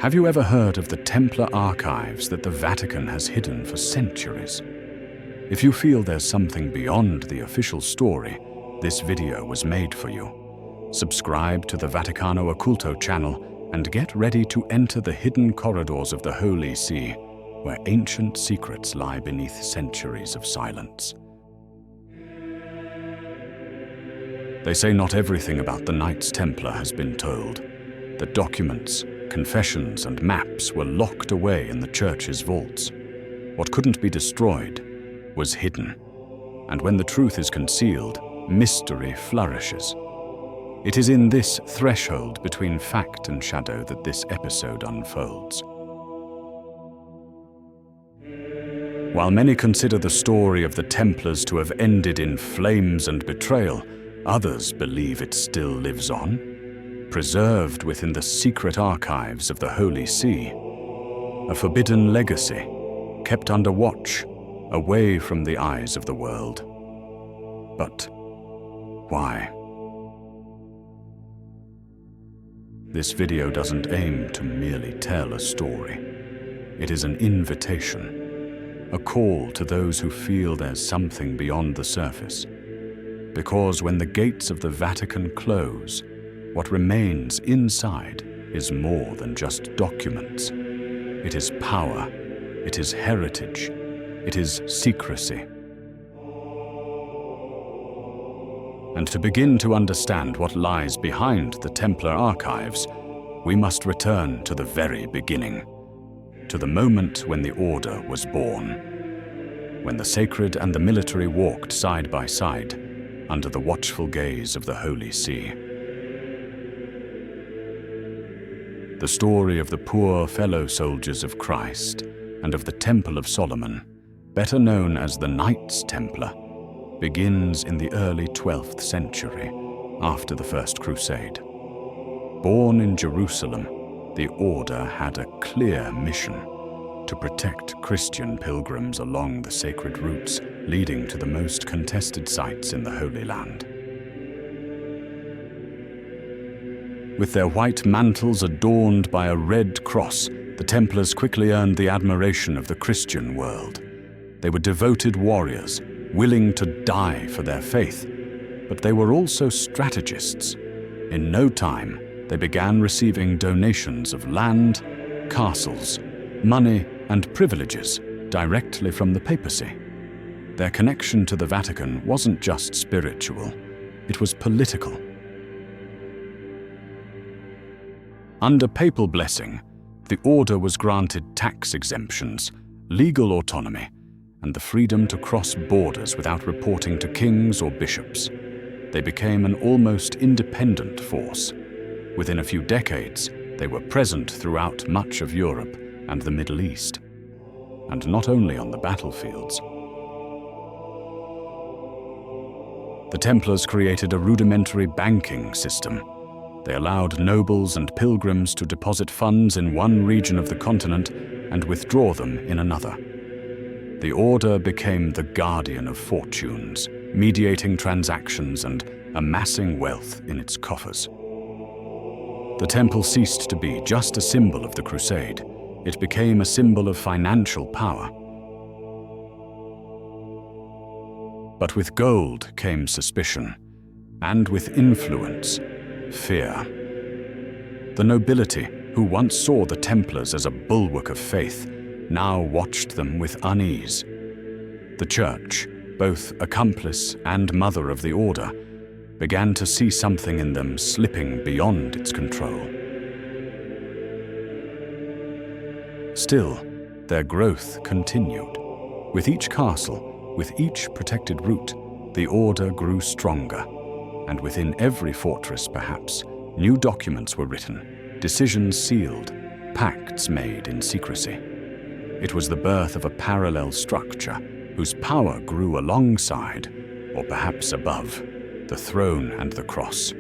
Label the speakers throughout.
Speaker 1: Have you ever heard of the Templar archives that the Vatican has hidden for centuries? If you feel there's something beyond the official story, this video was made for you. Subscribe to the Vaticano Occulto channel and get ready to enter the hidden corridors of the Holy See, where ancient secrets lie beneath centuries of silence. They say not everything about the Knights Templar has been told. That documents, confessions, and maps were locked away in the church's vaults. What couldn't be destroyed was hidden. And when the truth is concealed, mystery flourishes. It is in this threshold between fact and shadow that this episode unfolds. While many consider the story of the Templars to have ended in flames and betrayal, others believe it still lives on, preserved within the secret archives of the Holy See. A forbidden legacy, kept under watch, away from the eyes of the world. But why? This video doesn't aim to merely tell a story. It is an invitation, a call to those who feel there's something beyond the surface. Because when the gates of the Vatican close, what remains inside is more than just documents. It is power, it is heritage, it is secrecy. And to begin to understand what lies behind the Templar archives, we must return to the very beginning, to the moment when the order was born, when the sacred and the military walked side by side under the watchful gaze of the Holy See. The story of the poor fellow soldiers of Christ and of the Temple of Solomon, better known as the Knights Templar, begins in the early 12th century, after the First Crusade. Born in Jerusalem, the order had a clear mission: to protect Christian pilgrims along the sacred routes leading to the most contested sites in the Holy Land. With their white mantles adorned by a red cross, the Templars quickly earned the admiration of the Christian world. They were devoted warriors, willing to die for their faith, but they were also strategists. In no time, they began receiving donations of land, castles, money, and privileges directly from the papacy. Their connection to the Vatican wasn't just spiritual, it was political. Under papal blessing, the order was granted tax exemptions, legal autonomy, and the freedom to cross borders without reporting to kings or bishops. They became an almost independent force. Within a few decades, they were present throughout much of Europe and the Middle East, and not only on the battlefields. The Templars created a rudimentary banking system. They allowed nobles and pilgrims to deposit funds in one region of the continent and withdraw them in another. The order became the guardian of fortunes, mediating transactions and amassing wealth in its coffers. The temple ceased to be just a symbol of the crusade. It became a symbol of financial power. But with gold came suspicion, and with influence, fear. The nobility, who once saw the Templars as a bulwark of faith, now watched them with unease. The Church, both accomplice and mother of the order, began to see something in them slipping beyond its control. Still, their growth continued. With each castle, with each protected route, the order grew stronger, and within every fortress, perhaps, new documents were written, decisions sealed, pacts made in secrecy. It was the birth of a parallel structure whose power grew alongside, or perhaps above, the throne and the cross.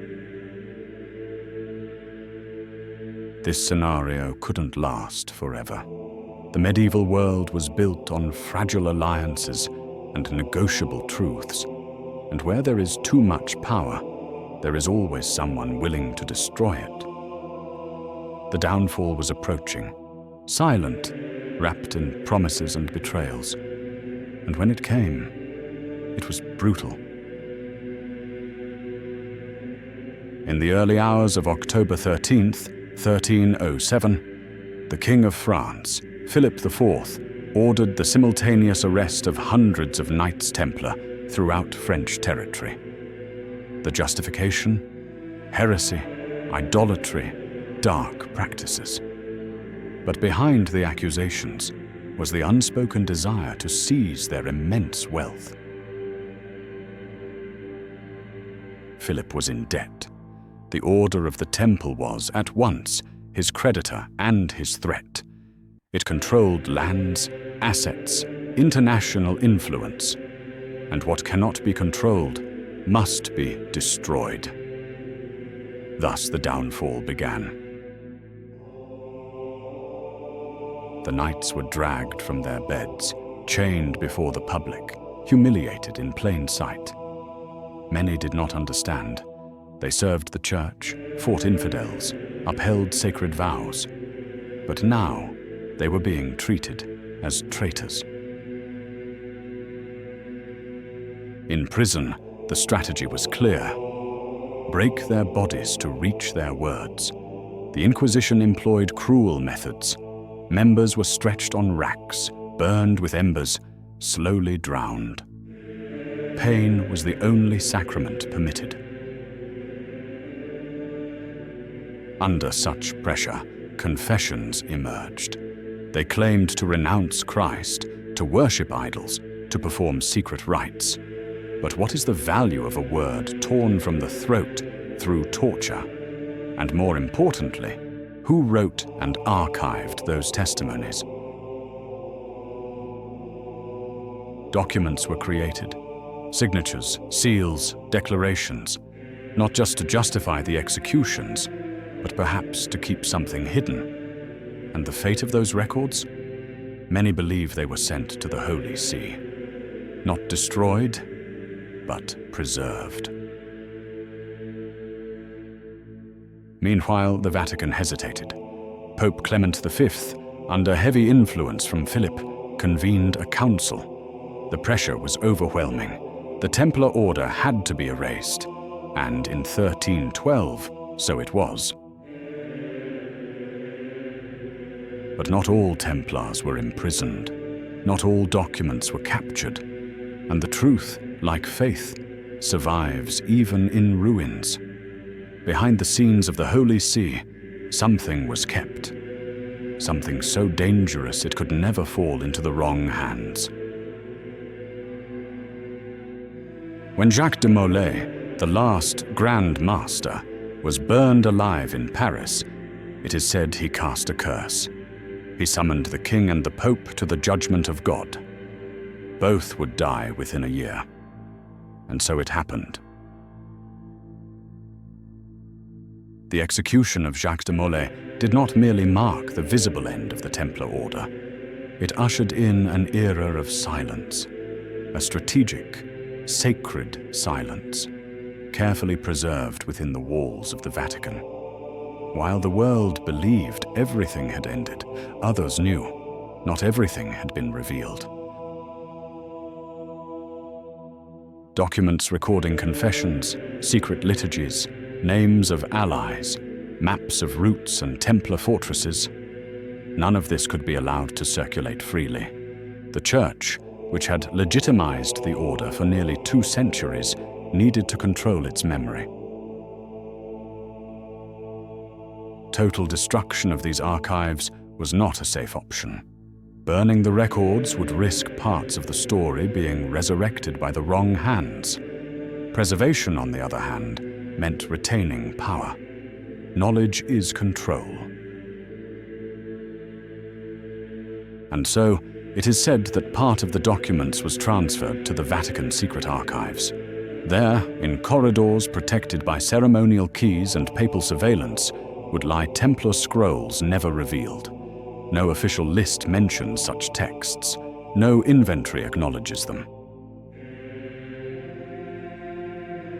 Speaker 1: This scenario couldn't last forever. The medieval world was built on fragile alliances and negotiable truths. And where there is too much power, there is always someone willing to destroy it. The downfall was approaching, silent, wrapped in promises and betrayals. And when it came, it was brutal. In the early hours of October 13th, 1307, the King of France, Philip IV, ordered the simultaneous arrest of hundreds of Knights Templar throughout French territory. The justification? Heresy, idolatry, dark practices. But behind the accusations was the unspoken desire to seize their immense wealth. Philip was in debt. The Order of the Temple was, at once, his creditor and his threat. It controlled lands, assets, international influence, and what cannot be controlled must be destroyed. Thus the downfall began. The knights were dragged from their beds, chained before the public, humiliated in plain sight. Many did not understand. They served the church, fought infidels, upheld sacred vows. But now they were being treated as traitors. In prison, the strategy was clear. Break their bodies to reach their words. The Inquisition employed cruel methods. Members were stretched on racks, burned with embers, slowly drowned. Pain was the only sacrament permitted. Under such pressure, confessions emerged. They claimed to renounce Christ, to worship idols, to perform secret rites. But what is the value of a word torn from the throat through torture? And more importantly, who wrote and archived those testimonies? Documents were created. Signatures, seals, declarations. Not just to justify the executions, but perhaps to keep something hidden. And the fate of those records? Many believe they were sent to the Holy See. Not destroyed, but preserved. Meanwhile, the Vatican hesitated. Pope Clement V, under heavy influence from Philip, convened a council. The pressure was overwhelming. The Templar order had to be erased, and in 1312, so it was. But not all Templars were imprisoned. Not all documents were captured. And the truth, like faith, survives even in ruins. Behind the scenes of the Holy See, something was kept. Something so dangerous it could never fall into the wrong hands. When Jacques de Molay, the last Grand Master, was burned alive in Paris, it is said he cast a curse. He summoned the king and the pope to the judgment of God. Both would die within a year. And so it happened. The execution of Jacques de Molay did not merely mark the visible end of the Templar order. It ushered in an era of silence, a strategic, sacred silence, carefully preserved within the walls of the Vatican. While the world believed everything had ended, others knew not everything had been revealed. Documents recording confessions, secret liturgies, names of allies, maps of routes and Templar fortresses. None of this could be allowed to circulate freely. The Church, which had legitimized the order for nearly 2 centuries, needed to control its memory. Total destruction of these archives was not a safe option. Burning the records would risk parts of the story being resurrected by the wrong hands. Preservation, on the other hand, meant retaining power. Knowledge is control. And so, it is said that part of the documents was transferred to the Vatican secret archives. There, in corridors protected by ceremonial keys and papal surveillance, would lie Templar scrolls never revealed. No official list mentions such texts. No inventory acknowledges them.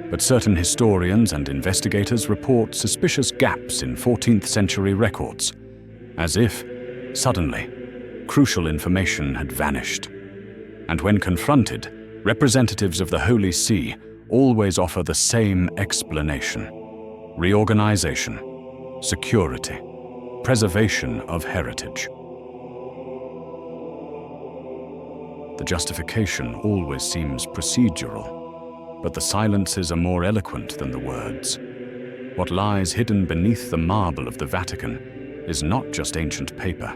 Speaker 1: But certain historians and investigators report suspicious gaps in 14th century records, as if, suddenly, crucial information had vanished. And when confronted, representatives of the Holy See always offer the same explanation: reorganization, security, preservation of heritage. The justification always seems procedural, but the silences are more eloquent than the words. What lies hidden beneath the marble of the Vatican is not just ancient paper.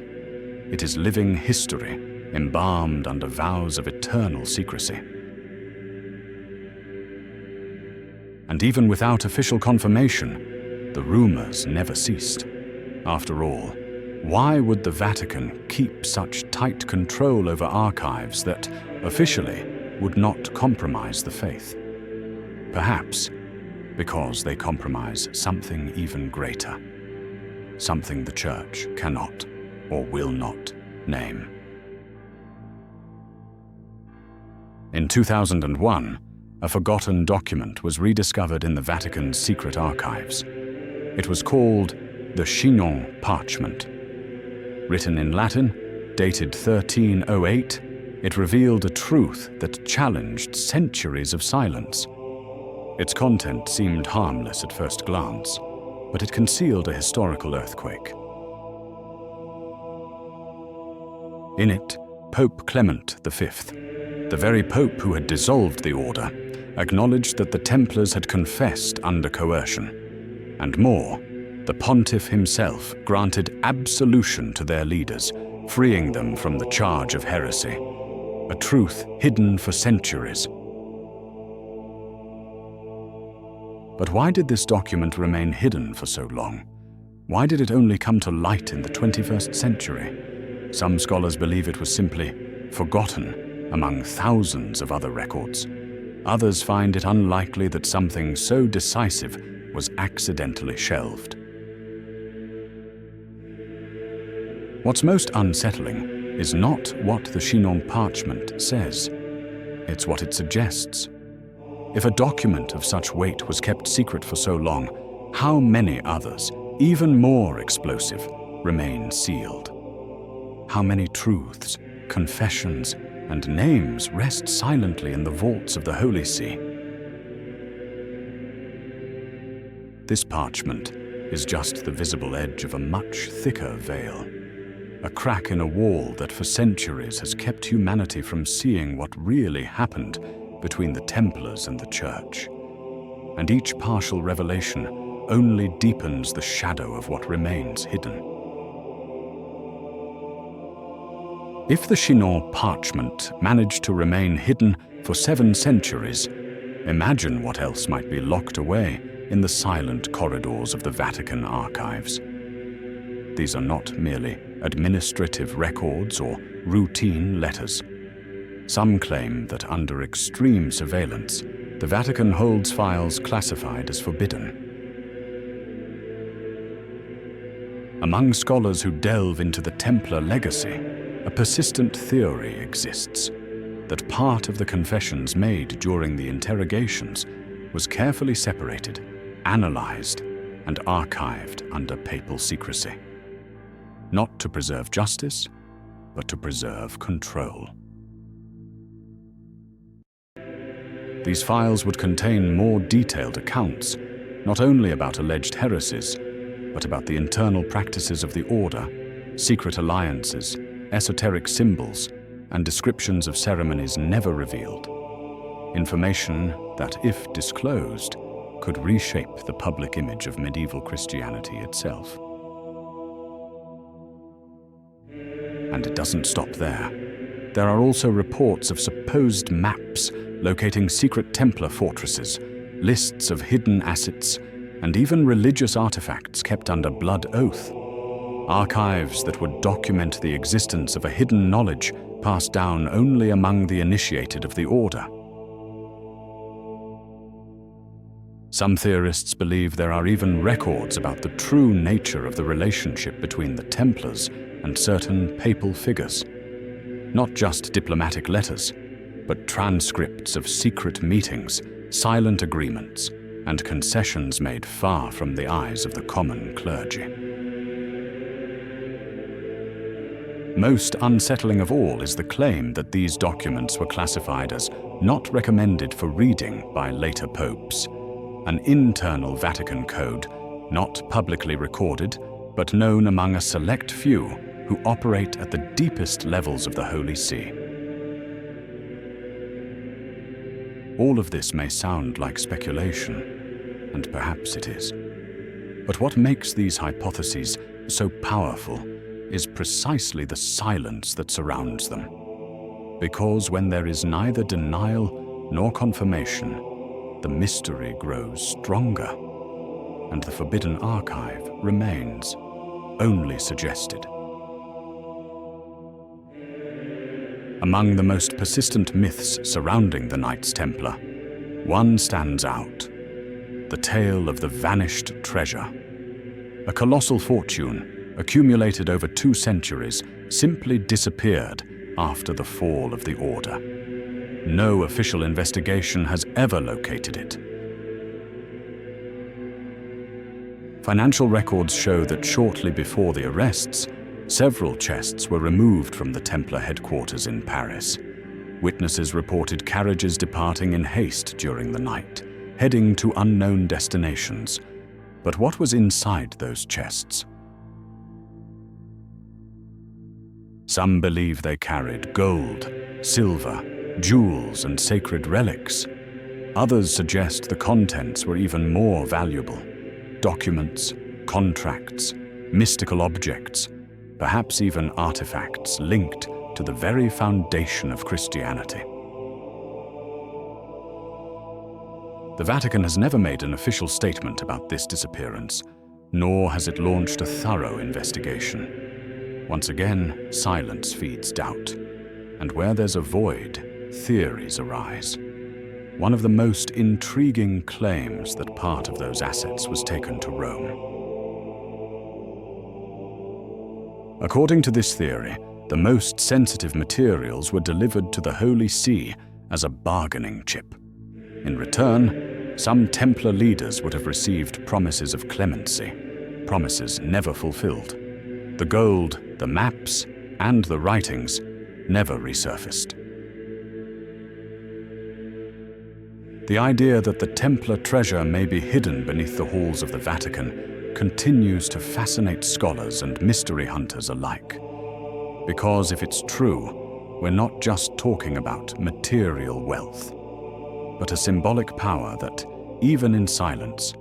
Speaker 1: It is living history, embalmed under vows of eternal secrecy. And even without official confirmation, the rumors never ceased. After all, why would the Vatican keep such tight control over archives that, officially, would not compromise the faith? Perhaps because they compromise something even greater, something the Church cannot or will not name. In 2001, a forgotten document was rediscovered in the Vatican's secret archives. It was called the Chinon parchment. Written in Latin, dated 1308, it revealed a truth that challenged centuries of silence. Its content seemed harmless at first glance, but it concealed a historical earthquake. In it, Pope Clement V, the very pope who had dissolved the order, acknowledged that the Templars had confessed under coercion. And more, the pontiff himself granted absolution to their leaders, freeing them from the charge of heresy, a truth hidden for centuries. But why did this document remain hidden for so long? Why did it only come to light in the 21st century? Some scholars believe it was simply forgotten among thousands of other records. Others find it unlikely that something so decisive was accidentally shelved. What's most unsettling is not what the Chinon parchment says. It's what it suggests. If a document of such weight was kept secret for so long, how many others, even more explosive, remain sealed? How many truths, confessions, and names rest silently in the vaults of the Holy See? This parchment is just the visible edge of a much thicker veil, a crack in a wall that for centuries has kept humanity from seeing what really happened between the Templars and the Church. And each partial revelation only deepens the shadow of what remains hidden. If the Chinon parchment managed to remain hidden for 7 centuries, imagine what else might be locked away in the silent corridors of the Vatican archives. These are not merely administrative records or routine letters. Some claim that under extreme surveillance, the Vatican holds files classified as forbidden. Among scholars who delve into the Templar legacy, a persistent theory exists that part of the confessions made during the interrogations was carefully separated, analyzed, and archived under papal secrecy. Not to preserve justice, but to preserve control. These files would contain more detailed accounts, not only about alleged heresies, but about the internal practices of the order, secret alliances, esoteric symbols, and descriptions of ceremonies never revealed. Information that, if disclosed, could reshape the public image of medieval Christianity itself. And it doesn't stop there. There are also reports of supposed maps locating secret Templar fortresses, lists of hidden assets, and even religious artifacts kept under blood oath. Archives that would document the existence of a hidden knowledge passed down only among the initiated of the order. Some theorists believe there are even records about the true nature of the relationship between the Templars and certain papal figures. Not just diplomatic letters, but transcripts of secret meetings silent agreements, and concessions made far from the eyes of the common clergy. Most unsettling of all is the claim that these documents were classified as not recommended for reading by later popes, an internal Vatican code not publicly recorded, but known among a select few who operate at the deepest levels of the Holy See. All of this may sound like speculation, and perhaps it is. But what makes these hypotheses so powerful is precisely the silence that surrounds them. Because when there is neither denial nor confirmation, the mystery grows stronger, and the forbidden archive remains only suggested. Among the most persistent myths surrounding the Knights Templar, one stands out: the tale of the vanished treasure. A colossal fortune, accumulated over 2 centuries, simply disappeared after the fall of the Order. No official investigation has ever located it. Financial records show that shortly before the arrests, several chests were removed from the Templar headquarters in Paris. Witnesses reported carriages departing in haste during the night, heading to unknown destinations. But what was inside those chests? Some believe they carried gold, silver, jewels, and sacred relics. Others suggest the contents were even more valuable: documents, contracts, mystical objects, perhaps even artifacts linked to the very foundation of Christianity. The Vatican has never made an official statement about this disappearance, nor has it launched a thorough investigation. Once again, silence feeds doubt, and where there's a void, theories arise. One of the most intriguing claims that part of those assets was taken to Rome. According to this theory, the most sensitive materials were delivered to the Holy See as a bargaining chip. In return, some Templar leaders would have received promises of clemency, promises never fulfilled. The gold, the maps, and the writings never resurfaced. The idea that the Templar treasure may be hidden beneath the halls of the Vatican continues to fascinate scholars and mystery hunters alike. Because if it's true, we're not just talking about material wealth, but a symbolic power that, even in silence,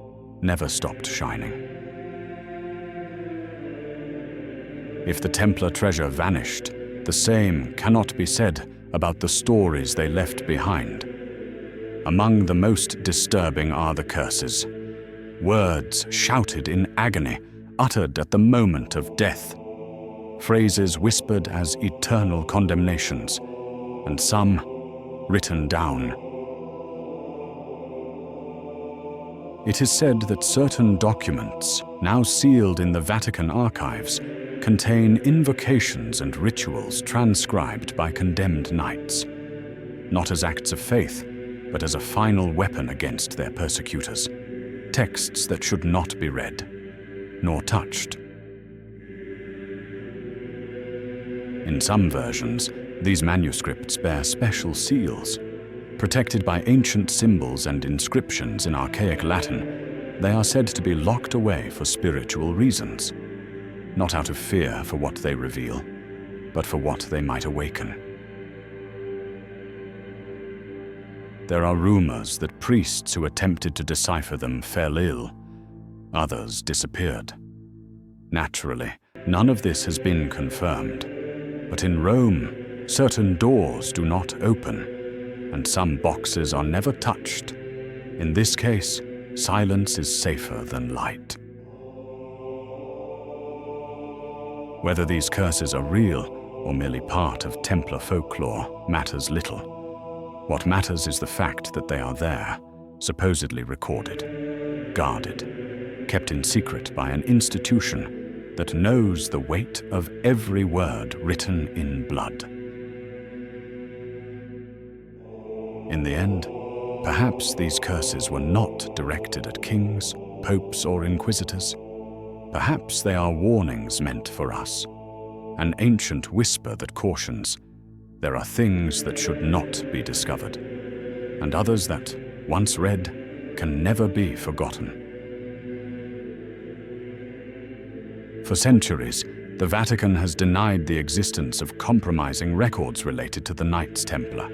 Speaker 1: never stopped shining. If the Templar treasure vanished, the same cannot be said about the stories they left behind. Among the most disturbing are the curses. Words shouted in agony, uttered at the moment of death. Phrases whispered as eternal condemnations, and some written down. It is said that certain documents, now sealed in the Vatican archives, contain invocations and rituals transcribed by condemned knights, not as acts of faith, but as a final weapon against their persecutors. Texts that should not be read, nor touched. In some versions, these manuscripts bear special seals. Protected by ancient symbols and inscriptions in archaic Latin, they are said to be locked away for spiritual reasons, not out of fear for what they reveal, but for what they might awaken. There are rumors that priests who attempted to decipher them fell ill. Others disappeared. Naturally, none of this has been confirmed. But in Rome, certain doors do not open, and some boxes are never touched. In this case, silence is safer than light. Whether these curses are real or merely part of Templar folklore matters little. What matters is the fact that they are there, supposedly recorded, guarded, kept in secret by an institution that knows the weight of every word written in blood. In the end, Perhaps these curses were not directed at kings, popes, or inquisitors. Perhaps they are warnings meant for us, an ancient whisper that cautions there are things that should not be discovered, and others that, once read, can never be forgotten. For centuries, the Vatican has denied the existence of compromising records related to the Knights Templar,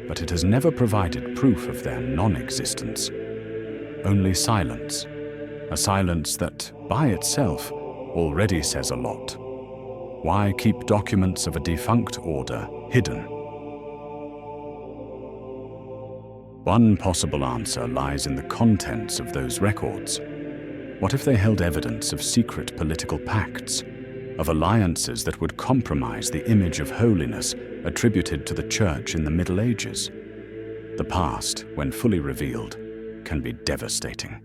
Speaker 1: but it has never provided proof of their non-existence. Only silence, a silence that, by itself, already says a lot. Why keep documents of a defunct order hidden? One possible answer lies in the contents of those records. What if they held evidence of secret political pacts, of alliances that would compromise the image of holiness attributed to the Church in the Middle Ages? The past, when fully revealed, can be devastating.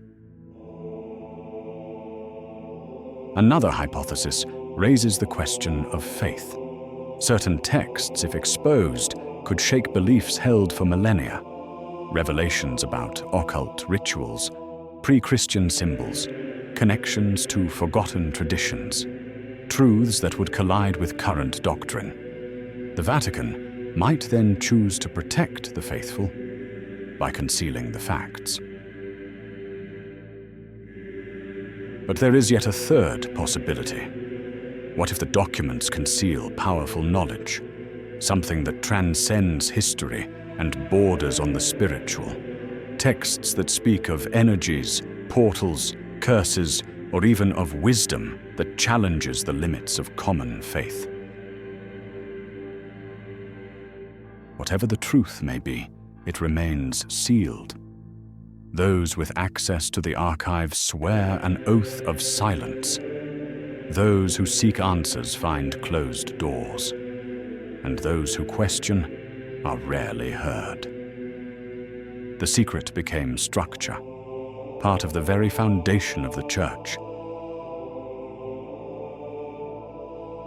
Speaker 1: Another hypothesis raises the question of faith. Certain texts, if exposed, could shake beliefs held for millennia. Revelations about occult rituals, pre-Christian symbols, connections to forgotten traditions, truths that would collide with current doctrine. The Vatican might then choose to protect the faithful by concealing the facts. But there is yet a third possibility. What if the documents conceal powerful knowledge, something that transcends history and borders on the spiritual? Texts that speak of energies, portals, curses, or even of wisdom that challenges the limits of common faith. Whatever the truth may be, it remains sealed. Those with access to the archives swear an oath of silence. Those who seek answers find closed doors, and those who question are rarely heard. The secret became structure, part of the very foundation of the Church.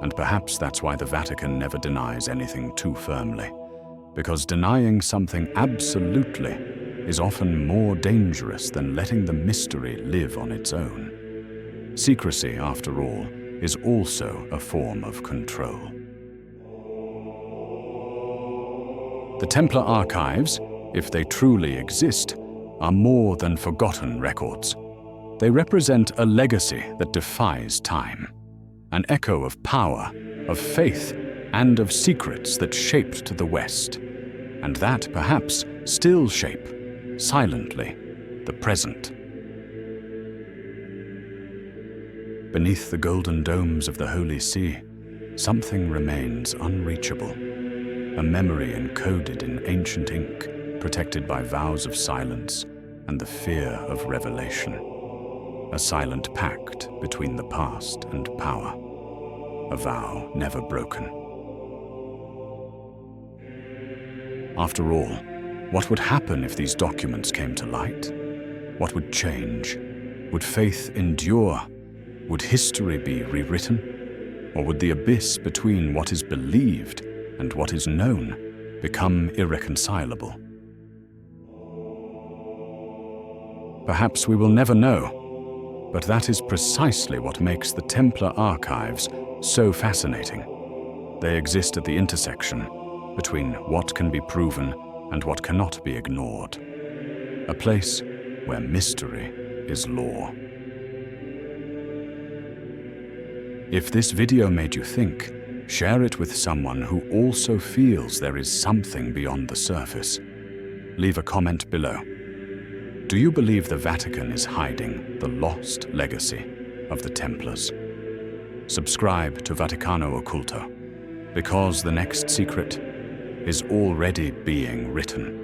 Speaker 1: And perhaps that's why the Vatican never denies anything too firmly, because denying something absolutely is often more dangerous than letting the mystery live on its own. Secrecy, after all, is also a form of control. The Templar archives, if they truly exist, are more than forgotten records. They represent a legacy that defies time, an echo of power, of faith, and of secrets that shaped the West, and that perhaps still shape, silently, the present. Beneath the golden domes of the Holy See, something remains unreachable, a memory encoded in ancient ink, protected by vows of silence and the fear of revelation. A silent pact between the past and power, a vow never broken. After all, what would happen if these documents came to light? What would change? Would faith endure? Would history be rewritten? Or would the abyss between what is believed and what is known become irreconcilable? Perhaps we will never know, but that is precisely what makes the Templar archives so fascinating. They exist at the intersection between what can be proven and what cannot be ignored. A place where mystery is law. If this video made you think, share it with someone who also feels there is something beyond the surface. Leave a comment below. Do you believe the Vatican is hiding the lost legacy of the Templars? Subscribe to Vaticano Occulto, because the next secret is already being written.